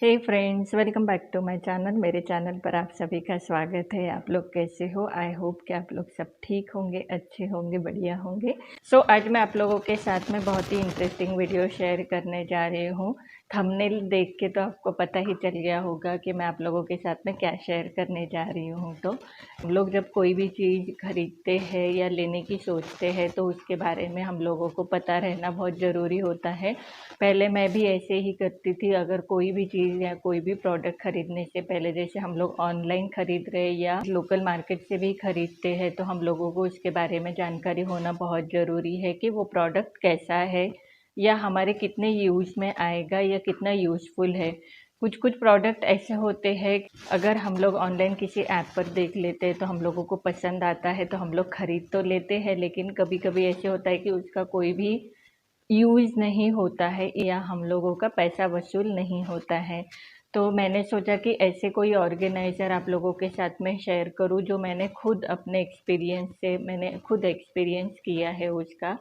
Hey friends, welcome back to my channel. मेरे channel पर आप सभी का स्वागत है। आप लोग कैसे हो? आई होप कि आप लोग सब ठीक होंगे, अच्छे होंगे, बढ़िया होंगे। आज मैं आप लोगों के साथ में बहुत ही इंटरेस्टिंग वीडियो शेयर करने जा रही हूँ। थंबनेल देख के तो आपको पता ही चल गया होगा कि मैं आप लोगों के साथ में क्या शेयर करने जा रही हूँ। तो हम लोग जब कोई भी चीज़ खरीदते हैं या लेने की सोचते हैं तो उसके बारे में हम लोगों को पता रहना बहुत ज़रूरी होता है। पहले मैं भी ऐसे ही करती थी। अगर कोई भी चीज़ या कोई भी प्रोडक्ट खरीदने से पहले, जैसे हम लोग ऑनलाइन खरीद रहे या लोकल मार्केट से भी खरीदते हैं, तो हम लोगों को उसके बारे में जानकारी होना बहुत ज़रूरी है कि वो प्रोडक्ट कैसा है या हमारे कितने यूज़ में आएगा या कितना यूज़फुल है। कुछ कुछ प्रोडक्ट ऐसे होते हैं, अगर हम लोग ऑनलाइन किसी ऐप पर देख लेते हैं तो हम लोगों को पसंद आता है तो हम लोग ख़रीद तो लेते हैं, लेकिन कभी कभी ऐसे होता है कि उसका कोई भी यूज़ नहीं होता है या हम लोगों का पैसा वसूल नहीं होता है। तो मैंने सोचा कि ऐसे कोई ऑर्गेनाइज़र आप लोगों के साथ में शेयर करूं जो मैंने खुद अपने एक्सपीरियंस से मैंने खुद एक्सपीरियंस किया है उसका,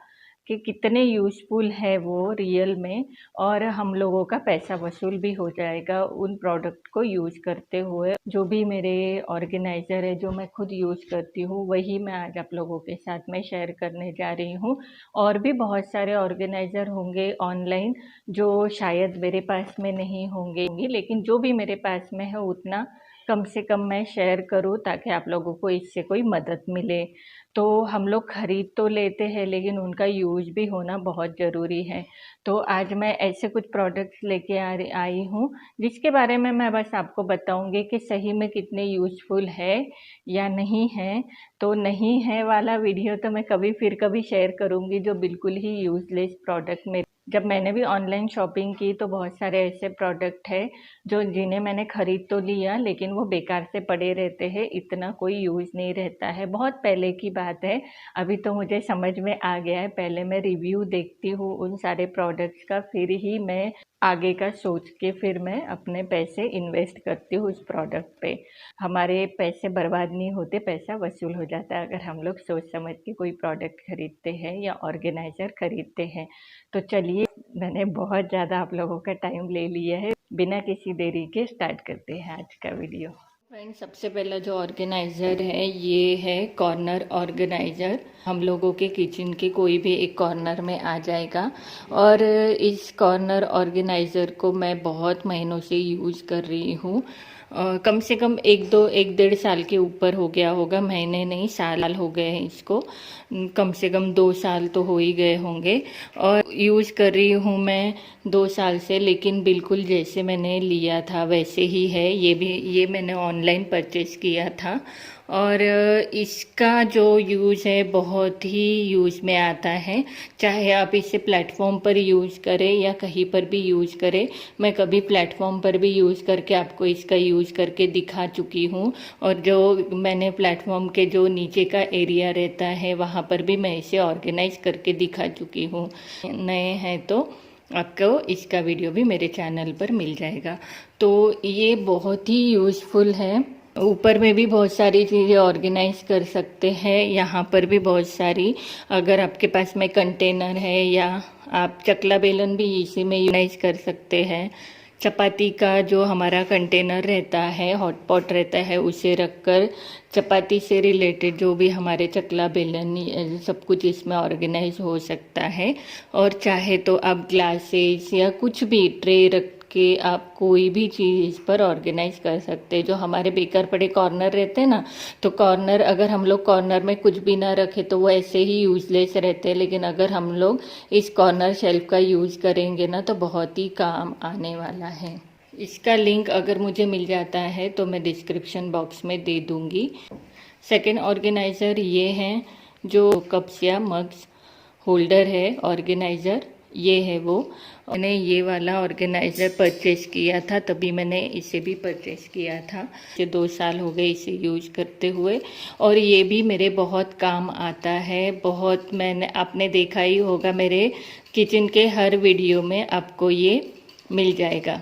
कि कितने यूज़फुल है वो रियल में, और हम लोगों का पैसा वसूल भी हो जाएगा उन प्रोडक्ट को यूज़ करते हुए। जो भी मेरे ऑर्गेनाइज़र है जो मैं खुद यूज़ करती हूँ वही मैं आज आप लोगों के साथ में शेयर करने जा रही हूँ। और भी बहुत सारे ऑर्गेनाइज़र होंगे ऑनलाइन जो शायद मेरे पास में नहीं होंगे, लेकिन जो भी मेरे पास में है उतना कम से कम मैं शेयर करूँ ताकि आप लोगों को इससे कोई मदद मिले। तो हम लोग खरीद तो लेते हैं लेकिन उनका यूज़ भी होना बहुत ज़रूरी है। तो आज मैं ऐसे कुछ प्रोडक्ट्स लेके आई हूँ जिसके बारे में मैं बस आपको बताऊँगी कि सही में कितने यूज़फुल है या नहीं है। तो नहीं है वाला वीडियो तो मैं कभी शेयर करूँगी, जो बिल्कुल ही यूज़लेस प्रोडक्ट में जब मैंने भी ऑनलाइन शॉपिंग की तो बहुत सारे ऐसे प्रोडक्ट है जो जिन्हें मैंने ख़रीद तो लिया लेकिन वो बेकार से पड़े रहते हैं, इतना कोई यूज़ नहीं रहता है। बहुत पहले की बात है, अभी तो मुझे समझ में आ गया है। पहले मैं रिव्यू देखती हूँ उन सारे प्रोडक्ट्स का, फिर ही मैं आगे का सोच के फिर मैं अपने पैसे इन्वेस्ट करती हूँ उस प्रोडक्ट पे। हमारे पैसे बर्बाद नहीं होते, पैसा वसूल हो जाता है अगर हम लोग सोच समझ के कोई प्रोडक्ट खरीदते हैं या ऑर्गेनाइज़र खरीदते हैं। तो चलिए, मैंने बहुत ज़्यादा आप लोगों का टाइम ले लिया है, बिना किसी देरी के स्टार्ट करते हैं आज का वीडियो। फ्रेंड्स, सबसे पहला जो ऑर्गेनाइज़र है ये है कॉर्नर ऑर्गेनाइज़र। हम लोगों के किचन के कोई भी एक कॉर्नर में आ जाएगा। और इस कॉर्नर ऑर्गेनाइज़र को मैं बहुत महीनों से यूज़ कर रही हूँ। कम से कम एक डेढ़ साल के ऊपर हो गया होगा, महीने नहीं साल हो गए हैं इसको। कम से कम 2 साल तो हो ही गए होंगे और यूज़ कर रही हूँ मैं 2 साल से। लेकिन बिल्कुल जैसे मैंने लिया था वैसे ही है। ये मैंने ऑनलाइन परचेज़ किया था। और इसका जो यूज़ है बहुत ही यूज़ में आता है, चाहे आप इसे प्लेटफॉर्म पर यूज़ करें या कहीं पर भी यूज़ करें। मैं कभी प्लेटफॉर्म पर भी यूज़ करके आपको इसका यूज़ करके दिखा चुकी हूँ, और जो मैंने प्लेटफॉर्म के जो नीचे का एरिया रहता है वहाँ पर भी मैं इसे ऑर्गेनाइज करके दिखा चुकी हूँ। नए हैं तो आपको इसका वीडियो भी मेरे चैनल पर मिल जाएगा। तो ये बहुत ही यूज़फुल है। ऊपर में भी बहुत सारी चीज़ें ऑर्गेनाइज कर सकते हैं, यहाँ पर भी बहुत सारी। अगर आपके पास में कंटेनर है या आप चकला बेलन भी इसी में यूनाइज कर सकते हैं। चपाती का जो हमारा कंटेनर रहता है, हॉट पॉट रहता है, उसे रखकर चपाती से रिलेटेड जो भी हमारे चकला बेलन सब कुछ इसमें ऑर्गेनाइज हो सकता है। और चाहे तो आप ग्लासेस या कुछ भी ट्रे रख के आप कोई भी चीज़ इस पर ऑर्गेनाइज कर सकते हैं। जो हमारे बेकार पड़े कॉर्नर रहते हैं ना, तो कॉर्नर अगर हम लोग कॉर्नर में कुछ भी ना रखें तो वो ऐसे ही यूज़लेस रहते हैं, लेकिन अगर हम लोग इस कॉर्नर शेल्फ का यूज़ करेंगे ना तो बहुत ही काम आने वाला है। इसका लिंक अगर मुझे मिल जाता है तो मैं डिस्क्रिप्शन बॉक्स में दे दूँगी। सेकेंड ऑर्गेनाइज़र ये हैं जो कप्स या मग्स होल्डर है ऑर्गेनाइज़र, ये है वो। मैंने ये वाला ऑर्गेनाइज़र परचेज़ किया था, तभी मैंने इसे भी परचेज़ किया था। मुझे 2 साल हो गए इसे यूज़ करते हुए, और ये भी मेरे बहुत काम आता है। बहुत आपने देखा ही होगा मेरे किचन के हर वीडियो में आपको ये मिल जाएगा।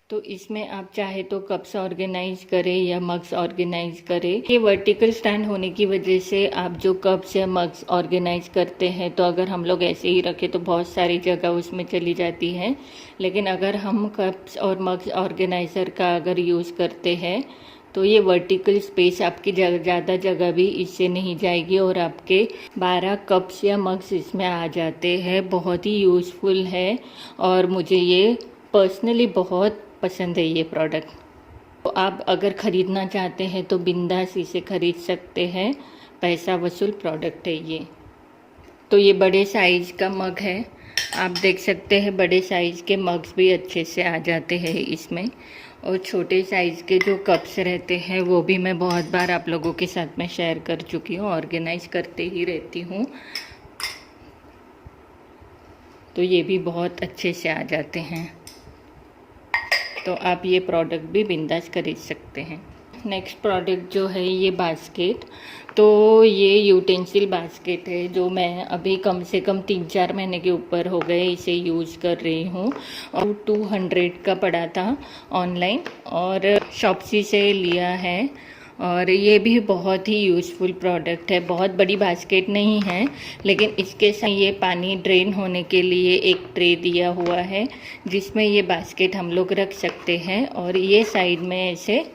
तो इसमें आप चाहे तो कप्स ऑर्गेनाइज करें या मग्स ऑर्गेनाइज करें। ये वर्टिकल स्टैंड होने की वजह से आप जो कप्स या मग्स ऑर्गेनाइज करते हैं तो अगर हम लोग ऐसे ही रखें तो बहुत सारी जगह उसमें चली जाती है। लेकिन अगर हम कप्स और मग्स ऑर्गेनाइज़र का अगर यूज़ करते हैं तो ये वर्टिकल स्पेस आपकी ज़्यादा जगह भी इससे नहीं जाएगी और आपके 12 कप्स या मग्स इसमें आ जाते हैं। बहुत ही यूज़फुल है और मुझे ये पर्सनली बहुत पसंद है ये प्रोडक्ट। तो आप अगर ख़रीदना चाहते हैं तो बिंदास इसे ख़रीद सकते हैं, पैसा वसूल प्रोडक्ट है ये। तो ये बड़े साइज़ का मग है, आप देख सकते हैं बड़े साइज़ के मग्स भी अच्छे से आ जाते हैं इसमें। और छोटे साइज़ के जो कप्स रहते हैं वो भी मैं बहुत बार आप लोगों के साथ में शेयर कर चुकी हूँ, ऑर्गेनाइज करते ही रहती हूँ। तो ये भी बहुत अच्छे से आ जाते हैं, तो आप ये प्रोडक्ट भी बिंदास खरीद सकते हैं। नेक्स्ट प्रोडक्ट जो है ये बास्केट, तो ये यूटेंसिल बास्केट है जो मैं अभी कम से कम 3-4 महीने के ऊपर हो गए इसे यूज़ कर रही हूँ। और 200 का पड़ा था ऑनलाइन और शॉप्सी से लिया है। और ये भी बहुत ही यूज़फुल प्रोडक्ट है। बहुत बड़ी बास्केट नहीं है लेकिन इसके साथ ये पानी ड्रेन होने के लिए एक ट्रे दिया हुआ है जिसमें ये बास्केट हम लोग रख सकते हैं। और ये साइड में ऐसे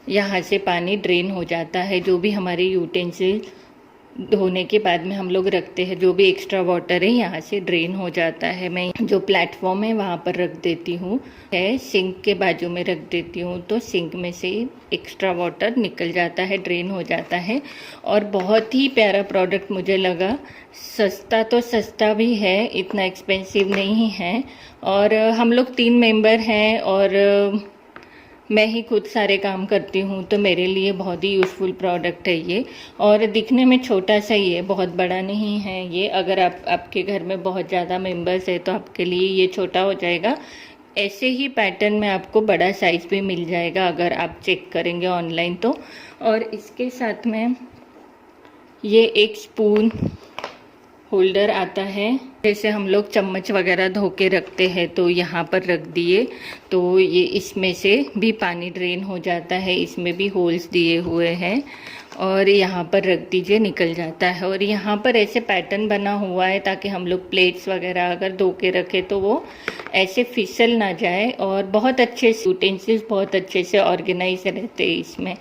यहाँ से पानी ड्रेन हो जाता है, जो भी हमारे यूटेंसिल धोने के बाद में हम लोग रखते हैं, जो भी एक्स्ट्रा वाटर है यहाँ से ड्रेन हो जाता है। मैं जो प्लेटफॉर्म है वहाँ पर रख देती हूँ, सिंक के बाजू में रख देती हूँ, तो सिंक में से एक्स्ट्रा वाटर निकल जाता है, ड्रेन हो जाता है। और बहुत ही प्यारा प्रोडक्ट मुझे लगा। सस्ता तो सस्ता भी है, इतना एक्सपेंसिव नहीं है। और हम लोग 3 मेंबर हैं और मैं ही खुद सारे काम करती हूँ, तो मेरे लिए बहुत ही यूज़फुल प्रोडक्ट है ये। और दिखने में छोटा सा ही है, बहुत बड़ा नहीं है ये। अगर आपके घर में बहुत ज़्यादा मेंबर्स है तो आपके लिए ये छोटा हो जाएगा। ऐसे ही पैटर्न में आपको बड़ा साइज़ भी मिल जाएगा अगर आप चेक करेंगे ऑनलाइन तो। और इसके साथ में ये एक स्पून होल्डर आता है, जैसे हम लोग चम्मच वगैरह धो के रखते हैं तो यहाँ पर रख दिए तो ये इसमें से भी पानी ड्रेन हो जाता है। इसमें भी होल्स दिए हुए हैं और यहाँ पर रख दीजिए, निकल जाता है। और यहाँ पर ऐसे पैटर्न बना हुआ है ताकि हम लोग प्लेट्स वगैरह अगर धो के रखें तो वो ऐसे फिसल ना जाए। और बहुत अच्छे यूटेंसिल्स बहुत अच्छे से ऑर्गेनाइज रहते हैं इसमें।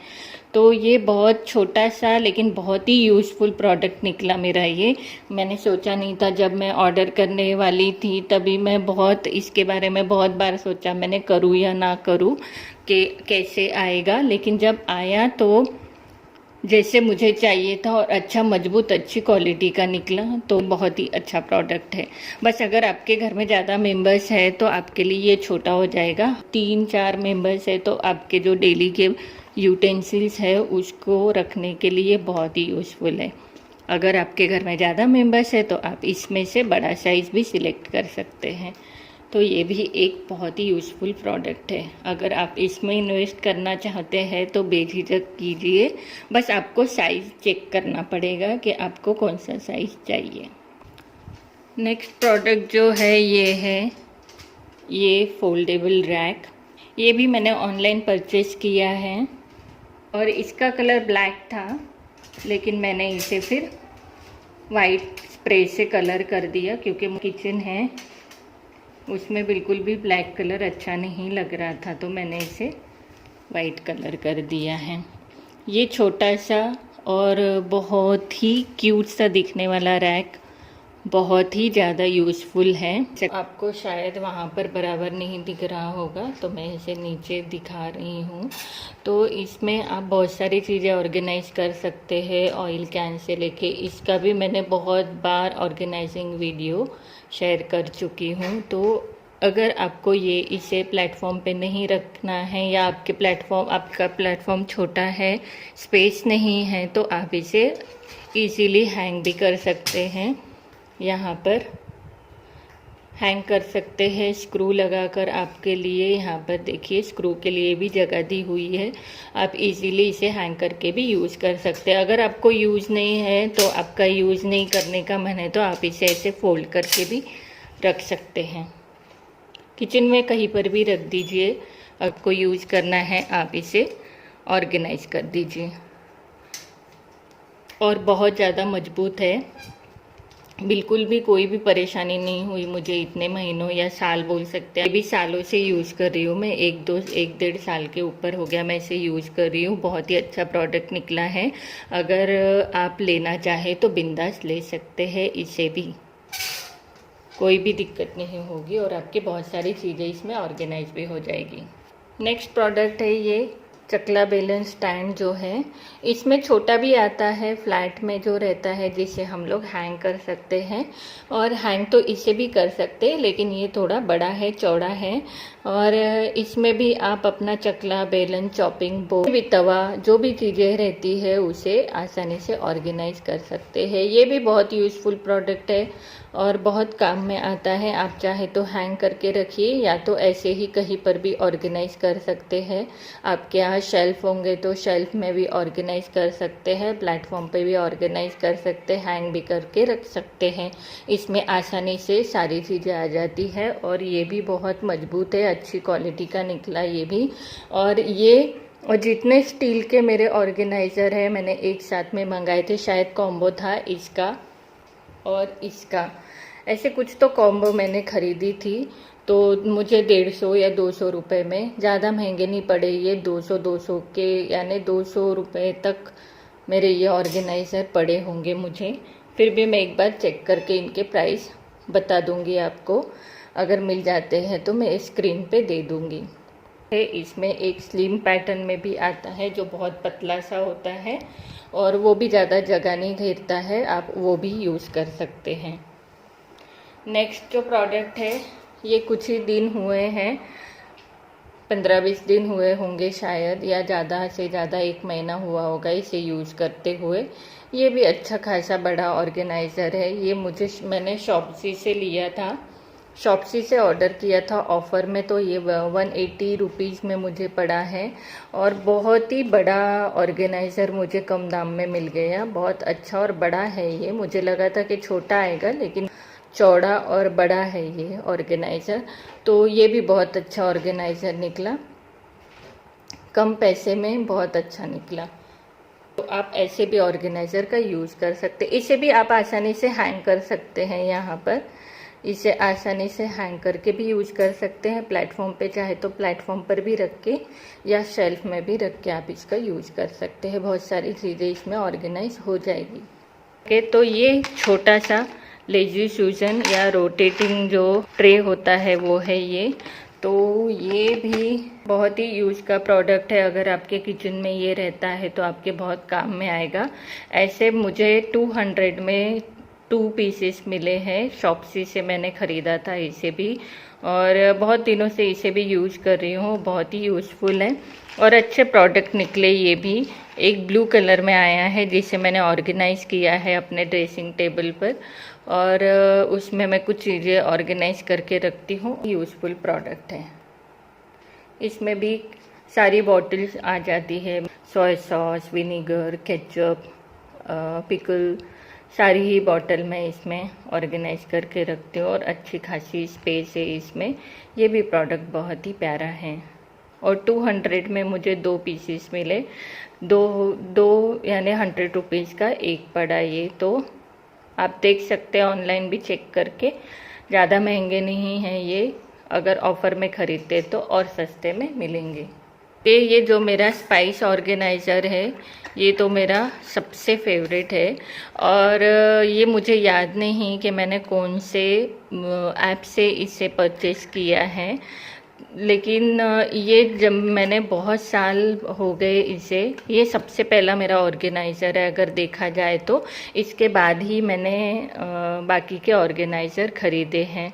तो ये बहुत छोटा सा लेकिन बहुत ही यूज़फुल प्रोडक्ट निकला मेरा ये। मैंने सोचा नहीं था, जब मैं ऑर्डर करने वाली थी तभी मैं बहुत इसके बारे में बहुत बार सोचा मैंने करूँ या ना करूँ कि कैसे आएगा। लेकिन जब आया तो जैसे मुझे चाहिए था और अच्छा मजबूत अच्छी क्वालिटी का निकला, तो बहुत ही अच्छा प्रोडक्ट है। बस अगर आपके घर में ज़्यादा मेंबर्स है तो आपके लिए ये छोटा हो जाएगा। 3-4 मेंबर्स है तो आपके जो डेली के यूटेंसिल्स है उसको रखने के लिए बहुत ही यूज़फुल है। अगर आपके घर में ज़्यादा मेंबर्स है तो आप इसमें से बड़ा साइज़ भी सिलेक्ट कर सकते हैं। तो ये भी एक बहुत ही यूज़फुल प्रोडक्ट है। अगर आप इसमें इन्वेस्ट करना चाहते हैं तो बेझिझक कीजिए, बस आपको साइज़ चेक करना पड़ेगा कि आपको कौन सा साइज़ चाहिए। नेक्स्ट प्रोडक्ट जो है ये फोल्डेबल रैक। ये भी मैंने ऑनलाइन परचेज़ किया है और इसका कलर ब्लैक था लेकिन मैंने इसे फिर वाइट स्प्रे से कलर कर दिया क्योंकि किचन है उसमें बिल्कुल भी ब्लैक कलर अच्छा नहीं लग रहा था, तो मैंने इसे वाइट कलर कर दिया है। ये छोटा सा और बहुत ही क्यूट सा दिखने वाला रैक बहुत ही ज़्यादा यूज़फुल है। आपको शायद वहाँ पर बराबर नहीं दिख रहा होगा तो मैं इसे नीचे दिखा रही हूँ। तो इसमें आप बहुत सारी चीज़ें ऑर्गेनाइज कर सकते हैं, ऑयल कैन से लेके। इसका भी मैंने बहुत बार ऑर्गेनाइजिंग वीडियो शेयर कर चुकी हूँ। तो अगर आपको इसे प्लेटफॉर्म पे नहीं रखना है या आपका प्लेटफॉर्म छोटा है, स्पेस नहीं है, तो आप इसे इजीली हैंग भी कर सकते हैं। यहाँ पर हैंग कर सकते हैं स्क्रू लगाकर। आपके लिए यहाँ पर देखिए स्क्रू के लिए भी जगह दी हुई है, आप इजीली इसे हैंग करके भी यूज़ कर सकते हैं। अगर आपको यूज़ नहीं है तो आपका यूज़ नहीं करने का मन है तो आप इसे ऐसे फोल्ड करके भी रख सकते हैं। किचन में कहीं पर भी रख दीजिए, आपको यूज़ करना है आप इसे ऑर्गेनाइज कर दीजिए। और बहुत ज़्यादा मजबूत है, बिल्कुल भी कोई भी परेशानी नहीं हुई मुझे इतने महीनों या साल बोल सकते हैं। अभी सालों से यूज़ कर रही हूँ मैं, एक डेढ़ साल के ऊपर हो गया मैं इसे यूज़ कर रही हूँ। बहुत ही अच्छा प्रोडक्ट निकला है। अगर आप लेना चाहे तो बिंदास ले सकते हैं, इसे भी कोई भी दिक्कत नहीं होगी और आपके बहुत सारी चीज़ें इसमें ऑर्गेनाइज भी हो जाएगी। नेक्स्ट प्रोडक्ट है ये चकला बेलन स्टैंड जो है। इसमें छोटा भी आता है, फ्लैट में जो रहता है, जिसे हम लोग हैंग कर सकते हैं। और हैंग तो इसे भी कर सकते हैं, लेकिन ये थोड़ा बड़ा है, चौड़ा है। और इसमें भी आप अपना चकला बेलन, चॉपिंग बोर्ड भी, तवा, जो भी चीज़ें रहती है उसे आसानी से ऑर्गेनाइज कर सकते हैं। ये भी बहुत यूज़फुल प्रोडक्ट है और बहुत काम में आता है। आप चाहे तो हैंग करके रखिए या तो ऐसे ही कहीं पर भी ऑर्गेनाइज कर सकते हैं। आपके यहाँ शेल्फ होंगे तो शेल्फ में भी ऑर्गेनाइज कर सकते हैं, प्लेटफॉर्म पे भी ऑर्गेनाइज कर सकते हैं, हैंग भी करके रख सकते हैं। इसमें आसानी से सारी चीज़ें आ जाती है और ये भी बहुत मजबूत है, अच्छी क्वालिटी का निकला ये भी। और जितने स्टील के मेरे ऑर्गेनाइज़र है मैंने एक साथ में मंगाए थे, शायद कॉम्बो था इसका और इसका, ऐसे कुछ तो कॉम्बो मैंने ख़रीदी थी। तो मुझे 150 या 200 रुपये में, ज़्यादा महंगे नहीं पड़े ये, 200 के, यानी 200 रुपये तक मेरे ये ऑर्गेनाइज़र पड़े होंगे मुझे। फिर भी मैं एक बार चेक करके इनके प्राइस बता दूंगी आपको, अगर मिल जाते हैं तो मैं स्क्रीन पे दे दूंगी। इसमें एक स्लिम पैटर्न में भी आता है जो बहुत पतला सा होता है और वो भी ज़्यादा जगह नहीं घेरता है, आप वो भी यूज़ कर सकते हैं। नेक्स्ट जो प्रोडक्ट है ये कुछ ही दिन हुए हैं, 15-20 दिन हुए होंगे शायद, या ज़्यादा से ज़्यादा 1 महीना हुआ होगा इसे यूज़ करते हुए। ये भी अच्छा खासा बड़ा ऑर्गेनाइज़र है। ये मैंने शॉप्सी से लिया था, शॉप्सी से ऑर्डर किया था ऑफ़र में, तो ये 180 रुपीज़ में मुझे पड़ा है और बहुत ही बड़ा ऑर्गेनाइज़र मुझे कम दाम में मिल गया। बहुत अच्छा और बड़ा है ये, मुझे लगा था कि छोटा आएगा लेकिन चौड़ा और बड़ा है ये ऑर्गेनाइज़र। तो ये भी बहुत अच्छा ऑर्गेनाइज़र निकला, कम पैसे में बहुत अच्छा निकला। तो आप ऐसे भी ऑर्गेनाइज़र का यूज़ कर सकते, इसे भी आप आसानी से हैंग कर सकते हैं। यहाँ पर इसे आसानी से हैंग करके भी यूज कर सकते हैं, प्लेटफॉर्म पे चाहे तो प्लेटफॉर्म पर भी रख के या शेल्फ में भी रख के आप इसका यूज कर सकते हैं। बहुत सारी चीज़ें इसमें ऑर्गेनाइज हो जाएगी। ओके, तो ये छोटा सा लेजी सूजन या रोटेटिंग जो ट्रे होता है वो है ये। तो ये भी बहुत ही यूज का प्रोडक्ट है, अगर आपके किचन में ये रहता है तो आपके बहुत काम में आएगा। ऐसे मुझे 200 में 2 पीसेस मिले हैं, शॉप्सी से मैंने ख़रीदा था इसे भी, और बहुत दिनों से इसे भी यूज कर रही हूँ। बहुत ही यूज़फुल है और अच्छे प्रोडक्ट निकले। ये भी एक ब्लू कलर में आया है जिसे मैंने ऑर्गेनाइज़ किया है अपने ड्रेसिंग टेबल पर, और उसमें मैं कुछ चीज़ें ऑर्गेनाइज करके रखती हूँ। यूज़फुल प्रोडक्ट है। इसमें भी सारी बॉटल्स आ जाती है, soya sauce, vinegar, ketchup, pickle, सारी ही बॉटल मैं इसमें ऑर्गेनाइज करके रखती हूँ और अच्छी खासी स्पेस है इसमें। ये भी प्रोडक्ट बहुत ही प्यारा है और 200 में मुझे 2 पीसेस मिले, दो यानी 100 रुपीज़ का एक पड़ा ये। तो आप देख सकते हैं ऑनलाइन भी चेक करके, ज़्यादा महंगे नहीं हैं ये, अगर ऑफ़र में ख़रीदते तो और सस्ते में मिलेंगे। ये जो मेरा स्पाइस ऑर्गेनाइज़र है ये तो मेरा सबसे फेवरेट है, और ये मुझे याद नहीं कि मैंने कौन से ऐप से इसे परचेज़ किया है, लेकिन ये जब मैंने बहुत साल हो गए इसे, ये सबसे पहला मेरा ऑर्गेनाइज़र है अगर देखा जाए तो। इसके बाद ही मैंने बाकी के ऑर्गेनाइज़र ख़रीदे हैं।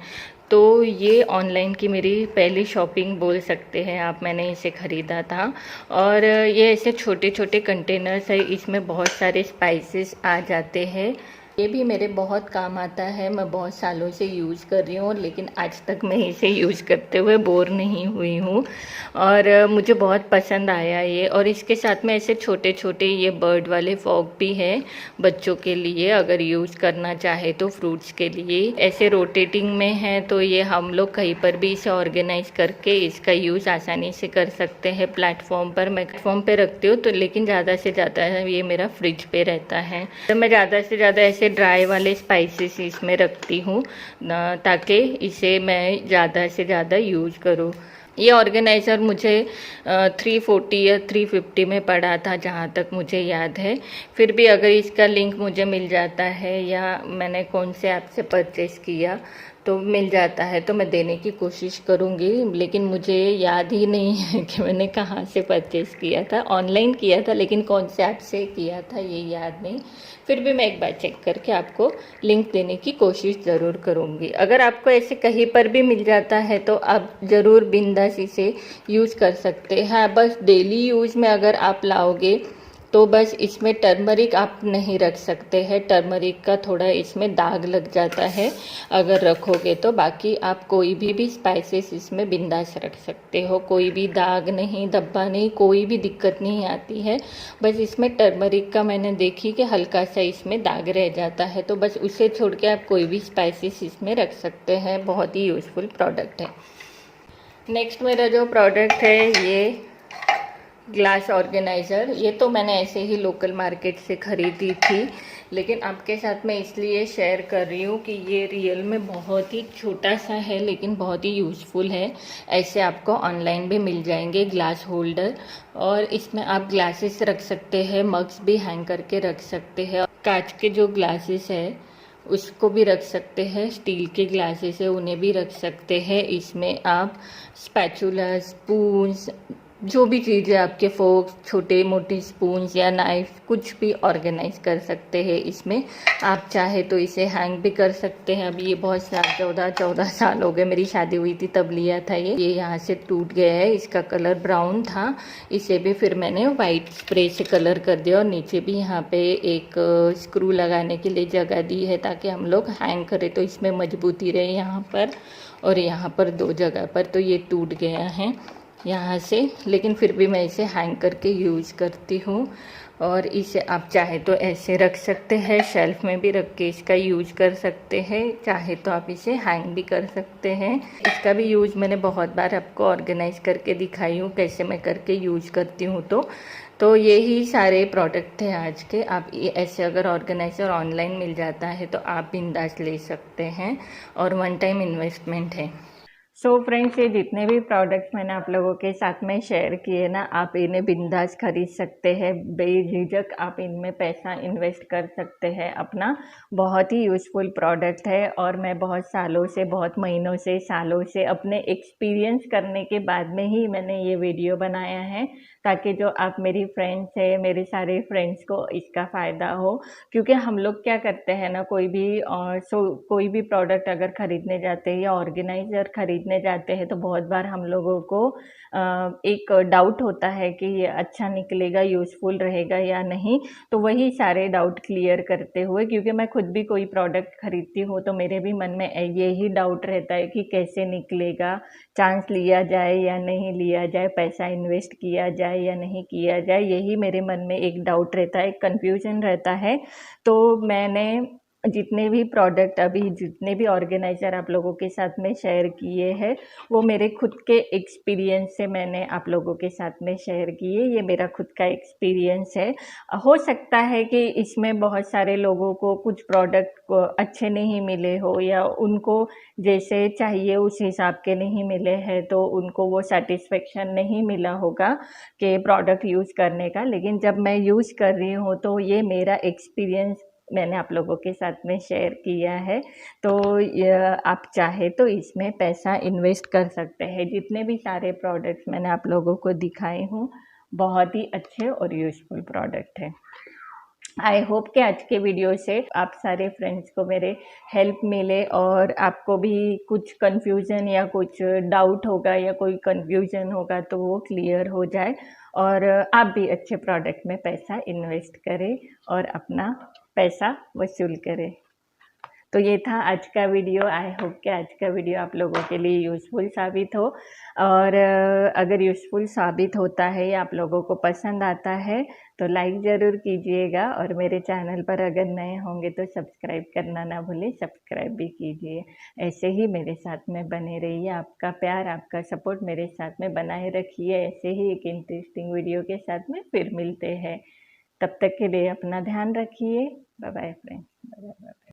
तो ये ऑनलाइन की मेरी पहली शॉपिंग बोल सकते हैं आप, मैंने इसे ख़रीदा था। और ये ऐसे छोटे छोटे कंटेनर्स है, इसमें बहुत सारे स्पाइसेस आ जाते हैं। ये भी मेरे बहुत काम आता है, मैं बहुत सालों से यूज़ कर रही हूँ, लेकिन आज तक मैं इसे यूज़ करते हुए बोर नहीं हुई हूँ। और मुझे बहुत पसंद आया ये। और इसके साथ में ऐसे छोटे छोटे ये बर्ड वाले फॉग भी है बच्चों के लिए, अगर यूज़ करना चाहे तो फ्रूट्स के लिए। ऐसे रोटेटिंग में है तो ये हम लोग कहीं पर भी इसे ऑर्गेनाइज करके इसका यूज़ आसानी से कर सकते हैं। प्लेटफॉर्म पर मैं प्लेटफॉर्म पे रखती हूँ तो, लेकिन ज़्यादा से ज़्यादा ये मेरा फ्रिज पे रहता है। तो मैं ज़्यादा से ज़्यादा ऐसे ड्राई वाले स्पाइसेस इसमें रखती हूँ ताकि इसे मैं ज़्यादा से ज़्यादा यूज़ करूँ। ये ऑर्गेनाइज़र मुझे 340 या 350 में पड़ा था, जहाँ तक मुझे याद है। फिर भी अगर इसका लिंक मुझे मिल जाता है या मैंने कौन से ऐप से परचेज़ किया तो मिल जाता है तो मैं देने की कोशिश करूँगी, लेकिन मुझे याद ही नहीं है कि मैंने कहाँ से परचेज़ किया था। ऑनलाइन किया था, लेकिन कौन से ऐप से किया था ये याद नहीं। फिर भी मैं एक बार चेक करके आपको लिंक देने की कोशिश ज़रूर करूँगी। अगर आपको ऐसे कहीं पर भी मिल जाता है तो आप ज़रूर बिंदास इसे यूज़ कर सकते हैं। बस डेली यूज़ में अगर आप लाओगे तो बस इसमें टर्मरिक आप नहीं रख सकते हैं, टर्मरिक का थोड़ा इसमें दाग लग जाता है अगर रखोगे तो। बाकी आप कोई भी स्पाइसेस इसमें बिंदास रख सकते हो, कोई भी दाग नहीं, धब्बा नहीं, कोई भी दिक्कत नहीं आती है। बस इसमें टर्मरिक का मैंने देखी कि हल्का सा इसमें दाग रह जाता है, तो बस उसे छोड़ के आप कोई भी स्पाइसेस इसमें रख सकते हैं। बहुत ही यूज़फुल प्रोडक्ट है। नेक्स्ट मेरा जो प्रोडक्ट है ये ग्लास ऑर्गेनाइज़र। ये तो मैंने ऐसे ही लोकल मार्केट से ख़रीदी थी, लेकिन आपके साथ मैं इसलिए शेयर कर रही हूँ कि ये रियल में बहुत ही छोटा सा है लेकिन बहुत ही यूज़फुल है। ऐसे आपको ऑनलाइन भी मिल जाएंगे ग्लास होल्डर, और इसमें आप ग्लासेस रख सकते हैं, मग्स भी हैंग करके रख सकते हैं। कांच के जो ग्लासेस है उसको भी रख सकते हैं, स्टील के ग्लासेस है उन्हें भी रख सकते हैं। इसमें आप स्पैचुला, स्पून्स, जो भी चीज़ें आपके फोक्स, छोटे मोटी स्पून्स या नाइफ, कुछ भी ऑर्गेनाइज कर सकते हैं इसमें। आप चाहे तो इसे हैंग भी कर सकते हैं। अभी ये बहुत साल 14 साल हो गए, मेरी शादी हुई थी तब लिया था ये यहाँ से टूट गया है। इसका कलर ब्राउन था, इसे भी फिर मैंने वाइट स्प्रे से कलर कर दिया, और नीचे भी यहाँ पे एक स्क्रू लगाने के लिए जगह दी है ताकि हम लोग हैंग करें तो इसमें मजबूती रहे यहाँ पर और यहाँ पर 2 जगह पर। तो ये टूट गया है यहाँ से, लेकिन फिर भी मैं इसे हैंग करके यूज़ करती हूँ। और इसे आप चाहे तो ऐसे रख सकते हैं, शेल्फ में भी रख के इसका यूज़ कर सकते हैं, चाहे तो आप इसे हैंग भी कर सकते हैं। इसका भी यूज़ मैंने बहुत बार आपको ऑर्गेनाइज करके दिखाई हूँ कैसे मैं करके यूज़ करती हूँ। तो यही सारे प्रोडक्ट थे आज के। आप ऐसे अगर ऑर्गेनाइज़र ऑनलाइन मिल जाता है तो आप बिंदास ले सकते हैं, और 1 टाइम इन्वेस्टमेंट है। सो फ्रेंड्स, ये जितने भी प्रोडक्ट्स मैंने आप लोगों के साथ में शेयर किए ना, आप इन्हें बिंदास खरीद सकते हैं, बेझिझक आप इनमें पैसा इन्वेस्ट कर सकते हैं अपना। बहुत ही यूज़फुल प्रोडक्ट है, और मैं बहुत सालों से, बहुत महीनों से, सालों से अपने एक्सपीरियंस करने के बाद में ही मैंने ये वीडियो बनाया है, ताकि जो आप मेरी फ्रेंड्स है, मेरे सारे फ्रेंड्स को इसका फ़ायदा हो। क्योंकि हम लोग क्या करते हैं ना, कोई भी प्रोडक्ट अगर ख़रीदने जाते हैं या ऑर्गेनाइज़र ख़रीदने जाते हैं तो बहुत बार हम लोगों को एक डाउट होता है कि ये अच्छा निकलेगा, यूज़फुल रहेगा या नहीं। तो वही सारे डाउट क्लियर करते हुए, क्योंकि मैं खुद भी कोई प्रोडक्ट ख़रीदती हूँ तो मेरे भी मन में यही डाउट रहता है कि कैसे निकलेगा, चांस लिया जाए या नहीं लिया जाए, पैसा इन्वेस्ट किया जाए या नहीं किया जाए, यही मेरे मन में एक डाउट रहता है, एक कन्फ्यूजन रहता है। तो मैंने जितने भी ऑर्गेनाइज़र आप लोगों के साथ में शेयर किए हैं, वो मेरे खुद के एक्सपीरियंस से मैंने आप लोगों के साथ में शेयर किए। ये मेरा खुद का एक्सपीरियंस है। हो सकता है कि इसमें बहुत सारे लोगों को कुछ प्रोडक्ट को अच्छे नहीं मिले हो, या उनको जैसे चाहिए उस हिसाब के नहीं मिले हैं, तो उनको वो सेटिस्फेक्शन नहीं मिला होगा कि प्रोडक्ट यूज़ करने का। लेकिन जब मैं यूज़ कर रही हूँ तो ये मेरा एक्सपीरियंस मैंने आप लोगों के साथ में शेयर किया है। तो आप चाहे तो इसमें पैसा इन्वेस्ट कर सकते हैं। जितने भी सारे प्रोडक्ट्स मैंने आप लोगों को दिखाए हूँ, बहुत ही अच्छे और यूज़फुल प्रोडक्ट है। आई होप कि आज के वीडियो से आप सारे फ्रेंड्स को मेरे हेल्प मिले, और आपको भी कुछ कन्फ्यूज़न या कुछ डाउट होगा या कोई कन्फ्यूज़न होगा तो वो क्लियर हो जाए, और आप भी अच्छे प्रोडक्ट में पैसा इन्वेस्ट करें और अपना पैसा वसूल करे। तो ये था आज का वीडियो। आई होप कि आज का वीडियो आप लोगों के लिए यूज़फुल साबित हो, और अगर यूज़फुल साबित होता है या आप लोगों को पसंद आता है तो लाइक ज़रूर कीजिएगा, और मेरे चैनल पर अगर नए होंगे तो सब्सक्राइब करना ना भूलें, सब्सक्राइब भी कीजिए। ऐसे ही मेरे साथ में बने रहिए, आपका प्यार, आपका सपोर्ट मेरे साथ में बनाए रखिए। ऐसे ही एक इंटरेस्टिंग वीडियो के साथ में फिर मिलते हैं। तब तक के लिए अपना ध्यान रखिए। Bye bye friends, bye bye.